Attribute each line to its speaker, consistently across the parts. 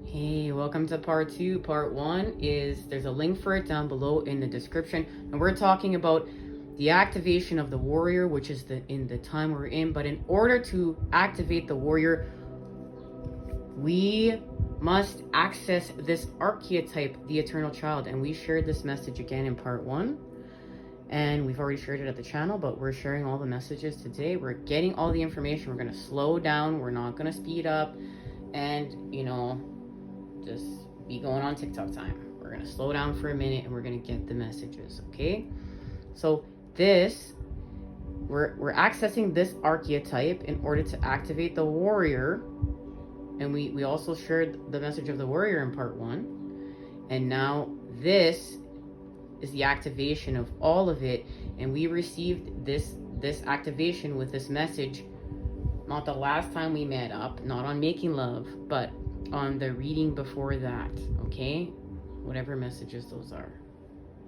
Speaker 1: Hey, welcome to part 2. Part 1 is, there's a link for it down below in the description, and we're talking about the activation of the warrior, which is in the time we're in. But in order to activate the warrior, we must access this archetype, the eternal child. And we shared this message again in part 1, and we've already shared it at the channel, but we're sharing all the messages today. We're getting all the information. We're going to slow down, we're not going to speed up, and just be going on TikTok time. We're gonna slow down for a minute and we're gonna get the messages, okay? So this, we're accessing this archetype in order to activate the warrior. And we also shared the message of the warrior in part 1. And now this is the activation of all of it. And we received this activation with this message, not the last time we met up, not on Making Love, but on the reading before that, okay? Whatever messages those are.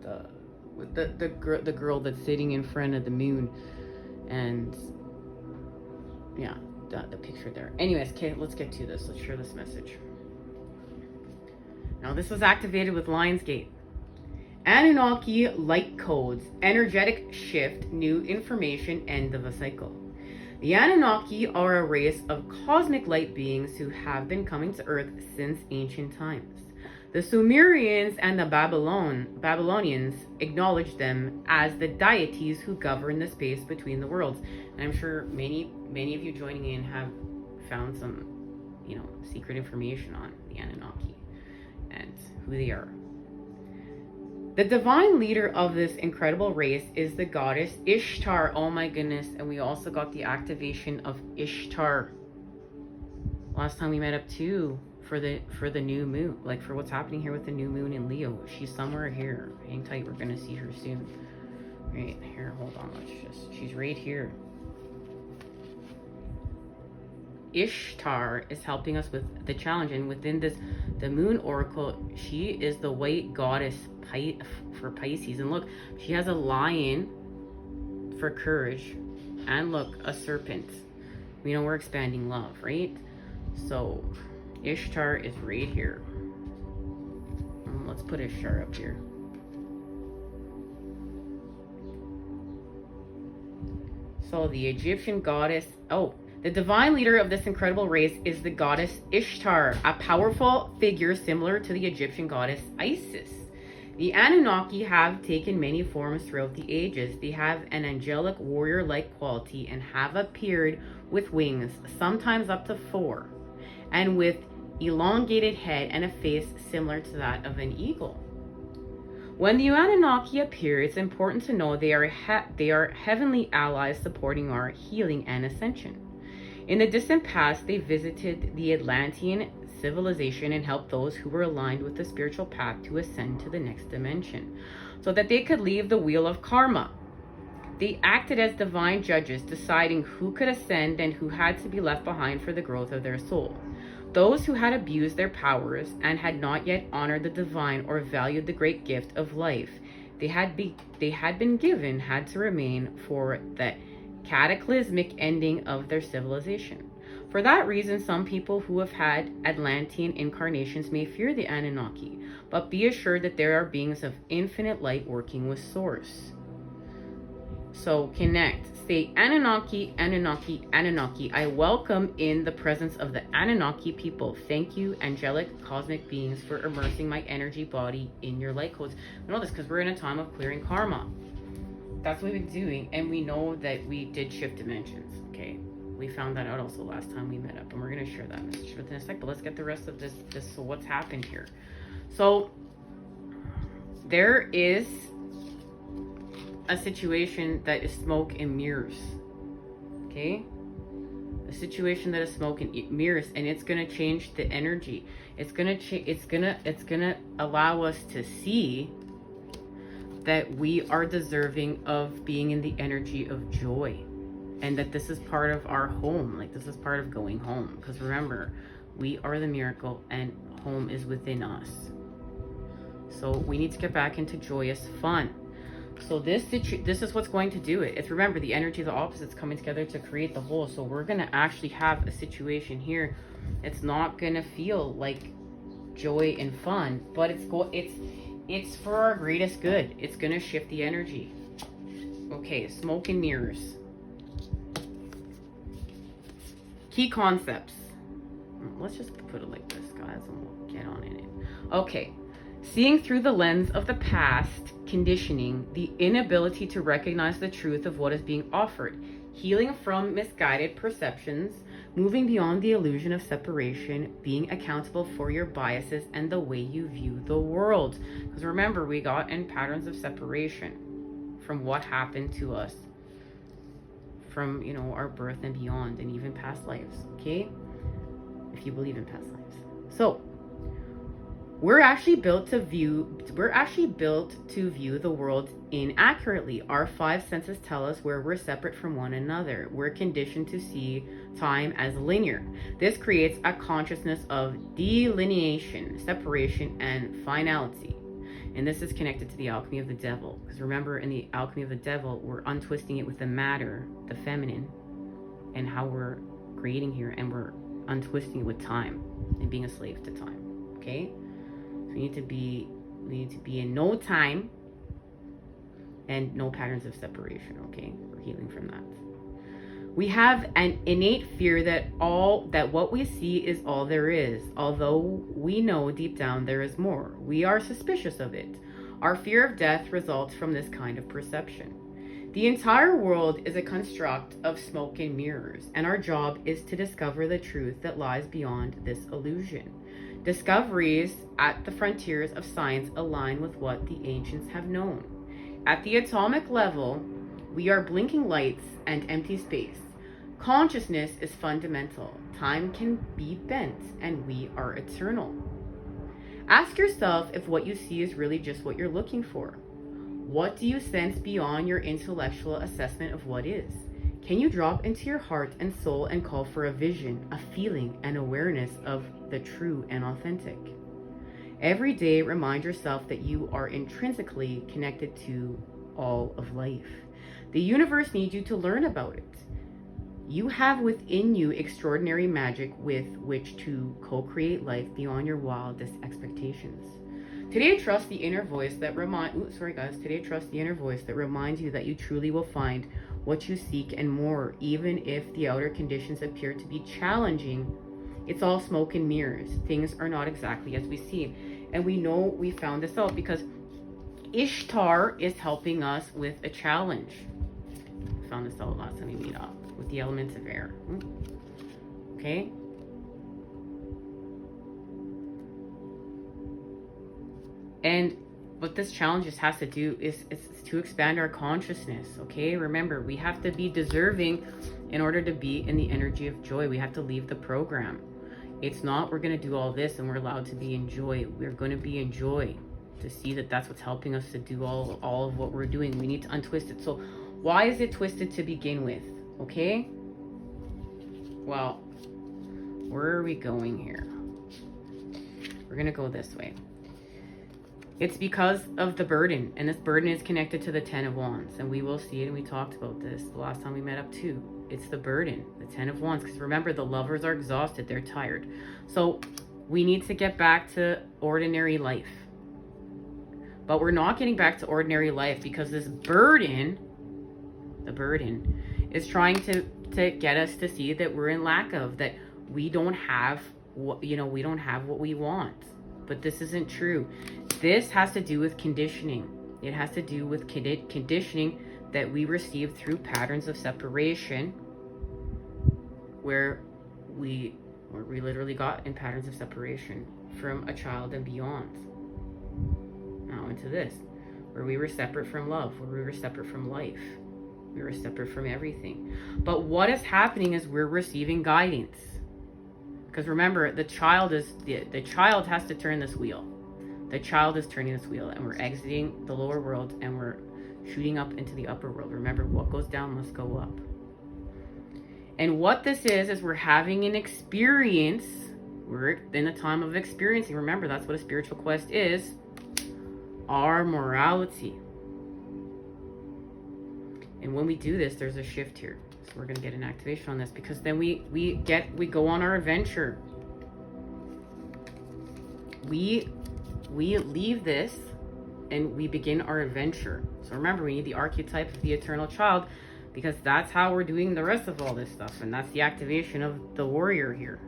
Speaker 1: The girl that's sitting in front of the moon, and yeah, the picture there. Anyways, okay, let's get to this. Let's share this message. Now, this was activated with Lionsgate. Anunnaki light codes, energetic shift, new information, end of a cycle. The Anunnaki are a race of cosmic light beings who have been coming to Earth since ancient times. The Sumerians and the Babylonians acknowledged them as the deities who govern the space between the worlds. And I'm sure many of you joining in have found some, secret information on the Anunnaki and who they are. The divine leader of this incredible race is the goddess Ishtar. Oh my goodness. And we also got the activation of Ishtar last time we met up too, for the new moon, like for what's happening here with the new moon in Leo. She's somewhere here. Hang tight, we're gonna see her soon. Right here, hold on, she's right here. Ishtar is helping us with the challenge, and within this, the moon oracle, she is the white goddess for Pisces. And look, she has a lion for courage, and look, a serpent. We know we're expanding love, right? So Ishtar is right here. Let's put Ishtar up here. So the Egyptian goddess, the divine leader of this incredible race is the goddess Ishtar, a powerful figure similar to the Egyptian goddess Isis. The Anunnaki have taken many forms throughout the ages. They have an angelic warrior-like quality and have appeared with wings, sometimes up to 4, and with elongated head and a face similar to that of an eagle. When the Anunnaki appear, it's important to know they are heavenly allies supporting our healing and ascension. In the distant past, they visited the Atlantean civilization and helped those who were aligned with the spiritual path to ascend to the next dimension, so that they could leave the wheel of karma. They acted as divine judges, deciding who could ascend and who had to be left behind for the growth of their soul. Those who had abused their powers and had not yet honored the divine or valued the great gift of life they had been given had to remain for the cataclysmic ending of their civilization. For that reason, some people who have had Atlantean incarnations may fear the Anunnaki, but be assured that there are beings of infinite light working with Source. So connect. Say Anunnaki, Anunnaki, Anunnaki. I welcome in the presence of the Anunnaki people. Thank you, angelic cosmic beings, for immersing my energy body in your light codes. We know this because we're in a time of clearing karma. That's what we've been doing, and we know that we did shift dimensions, okay? We found that out also last time we met up, and we're going to share that message within a sec, but let's get the rest of this. So what's happened here? So there is a situation that is smoke and mirrors, okay? A situation that is smoke and mirrors, and it's going to change the energy. It's going to allow us to see that we are deserving of being in the energy of joy, and that this is part of our home. Like, this is part of going home, because remember, we are the miracle and home is within us. So we need to get back into joyous fun. So this is what's going to do it. It's, remember, the energy of the opposites coming together to create the whole. So we're going to actually have a situation here. It's not going to feel like joy and fun, but it's for our greatest good. It's going to shift the energy. Okay, smoke and mirrors. Key concepts. Let's just put it like this, guys, and we'll get on in it. Okay. Seeing through the lens of the past conditioning, the inability to recognize the truth of what is being offered, healing from misguided perceptions, moving beyond the illusion of separation, being accountable for your biases and the way you view the world. Because remember, we got in patterns of separation from what happened to us from, you know, our birth and beyond, and even past lives, okay? If you believe in past lives. So, we're actually built to view the world inaccurately. Our five senses tell us where we're separate from one another. We're conditioned to see time as linear. This creates a consciousness of delineation, separation, and finality. And this is connected to the alchemy of the devil. Because remember, in the alchemy of the devil, we're untwisting it with the matter, the feminine, and how we're creating here, and we're untwisting it with time and being a slave to time. Okay? So we need to be in no time and no patterns of separation, okay? We're healing from that. We have an innate fear that what we see is all there is, although we know deep down there is more. We are suspicious of it. Our fear of death results from this kind of perception. The entire world is a construct of smoke and mirrors, and our job is to discover the truth that lies beyond this illusion. Discoveries at the frontiers of science align with what the ancients have known. At the atomic level, we are blinking lights and empty space. Consciousness is fundamental. Time can be bent, and we are eternal. Ask yourself if what you see is really just what you're looking for. What do you sense beyond your intellectual assessment of what is? Can you drop into your heart and soul and call for a vision, a feeling, an awareness of the true and authentic? Every day, remind yourself that you are intrinsically connected to all of life. The universe needs you to learn about it. You have within you extraordinary magic with which to co-create life beyond your wildest expectations. Today, trust the inner voice that trust the inner voice that reminds you that you truly will find what you seek and more, even if the outer conditions appear to be challenging. It's all smoke and mirrors. Things are not exactly as we see. And we know we found this out because Ishtar is helping us with a challenge. We found this out last time we meet up with the elements of air. Okay? And what this challenge just has to do is to expand our consciousness, okay? Remember, we have to be deserving in order to be in the energy of joy. We have to leave the program. It's not we're going to do all this and we're allowed to be in joy. We're going to be in joy to see that that's what's helping us to do all of what we're doing. We need to untwist it. So why is it twisted to begin with, okay? Well, where are we going here? We're going to go this way. It's because of the burden, and this burden is connected to the 10 of Wands, and we will see it, and we talked about this the last time we met up too. It's the burden, the 10 of Wands, because remember, the lovers are exhausted, they're tired. So we need to get back to ordinary life. But we're not getting back to ordinary life because this burden, the burden, is trying to get us to see that we're in lack of, that we don't have what, we don't have what we want. But this isn't true. This has to do with conditioning. It has to do with conditioning that we received through patterns of separation, where we literally got in patterns of separation from a child and beyond. Now into this, where we were separate from love, where we were separate from life, we were separate from everything. But what is happening is we're receiving guidance. Because remember, the child has to turn this wheel. The child is turning this wheel, and we're exiting the lower world and we're shooting up into the upper world. Remember, what goes down must go up. And what this is we're having an experience. We're in a time of experiencing. Remember, that's what a spiritual quest is. Our morality. And when we do this, there's a shift here. So we're going to get an activation on this, because then we go on our adventure. we leave this and we begin our adventure. So remember, we need the archetype of the eternal child, because that's how we're doing the rest of all this stuff, and that's the activation of the warrior here.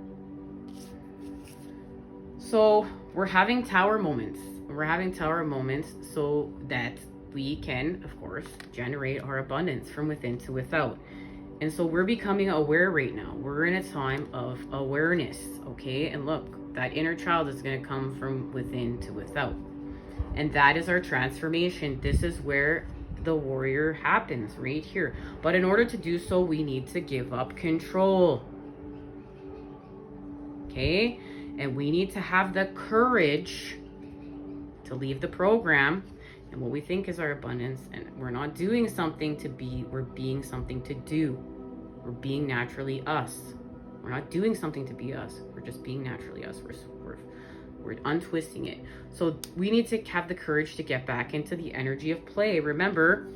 Speaker 1: So we're having tower moments. We're having tower moments so that we can, of course, generate our abundance from within to without. And so we're becoming aware right now. We're in a time of awareness, okay? And look, that inner child is going to come from within to without. And that is our transformation. This is where the warrior happens, right here. But in order to do so, we need to give up control. Okay? And we need to have the courage to leave the program and what we think is our abundance. And we're not doing something to be, we're being something to do. We're being naturally us. We're not doing something to be us. We're just being naturally us. We're untwisting it. So we need to have the courage to get back into the energy of play. Remember,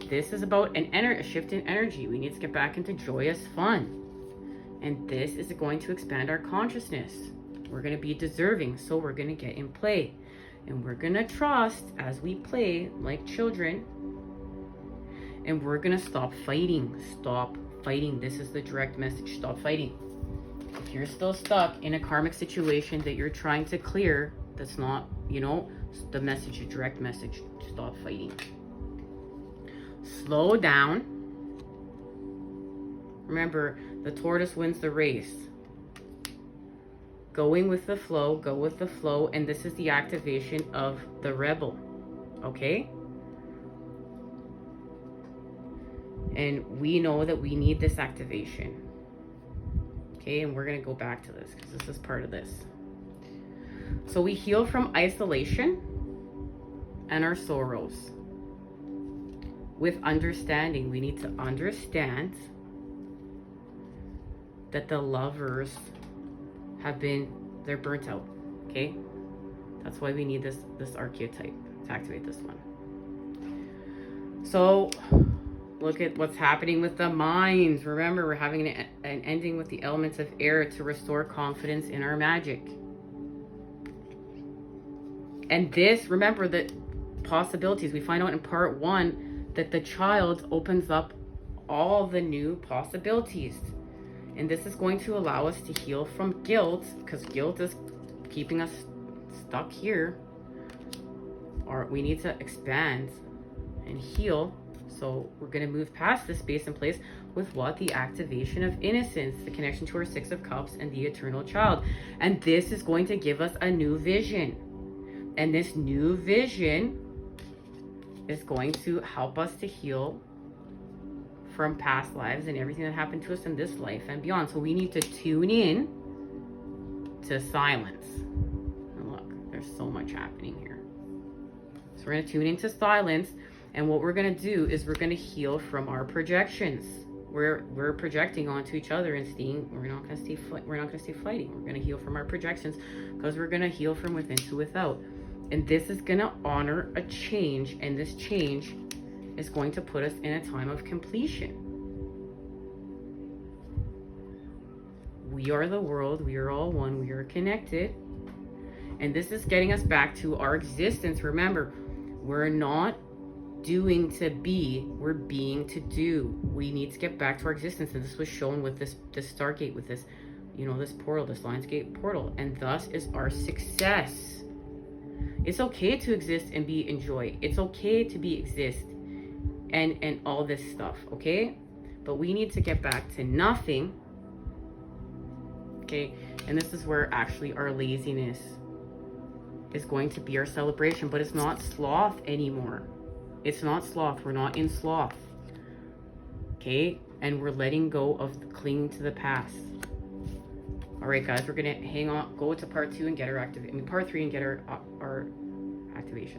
Speaker 1: this is about a shift in energy. We need to get back into joyous fun. And this is going to expand our consciousness. We're going to be deserving, so we're going to get in play. And we're going to trust as we play like children. And we're going to stop fighting. Stop fighting. This is the direct message. Stop fighting. If you're still stuck in a karmic situation that you're trying to clear, that's not, you know, the message, a direct message. Stop fighting. Slow down. Remember, the tortoise wins the race. Going with the flow, go with the flow, and this is the activation of the rebel, okay? And we know that we need this activation. Okay, and we're going to go back to this because this is part of this. So we heal from isolation and our sorrows. With understanding, we need to understand that the lovers they're burnt out, okay? That's why we need this archetype to activate this one. So look at what's happening with the minds. Remember, we're having an ending with the elements of air to restore confidence in our magic. And this, remember, that possibilities, we find out in part 1 that the child opens up all the new possibilities. And this is going to allow us to heal from guilt, because guilt is keeping us stuck here. Or we need to expand and heal. So we're going to move past this space and place with what? The activation of innocence, the connection to our 6 of Cups and the eternal child. And this is going to give us a new vision. And this new vision is going to help us to heal from past lives and everything that happened to us in this life and beyond. So we need to tune in to silence. And look, there's so much happening here. So we're going to tune into silence. And what we're going to do is we're going to heal from our projections. We're projecting onto each other and seeing, we're not going to stay fighting. We're going to heal from our projections because we're going to heal from within to without. And this is going to honor a change, and this change is going to put us in a time of completion. We are the world. We are all one. We are connected. And this is getting us back to our existence. Remember, we're not doing to be, we're being to do. We need to get back to our existence. And this was shown with this Stargate, with this, you know, this portal, this Lionsgate portal. And thus is our success. It's okay to exist and be in joy. It's okay to exist and all this stuff, okay? But we need to get back to nothing, okay? And this is where actually our laziness is going to be our celebration, but it's not sloth anymore. It's not sloth. We're not in sloth, okay? And we're letting go of clinging to the past. All right, guys, we're gonna hang on, go to part 2 and get our part 3 and get our activation.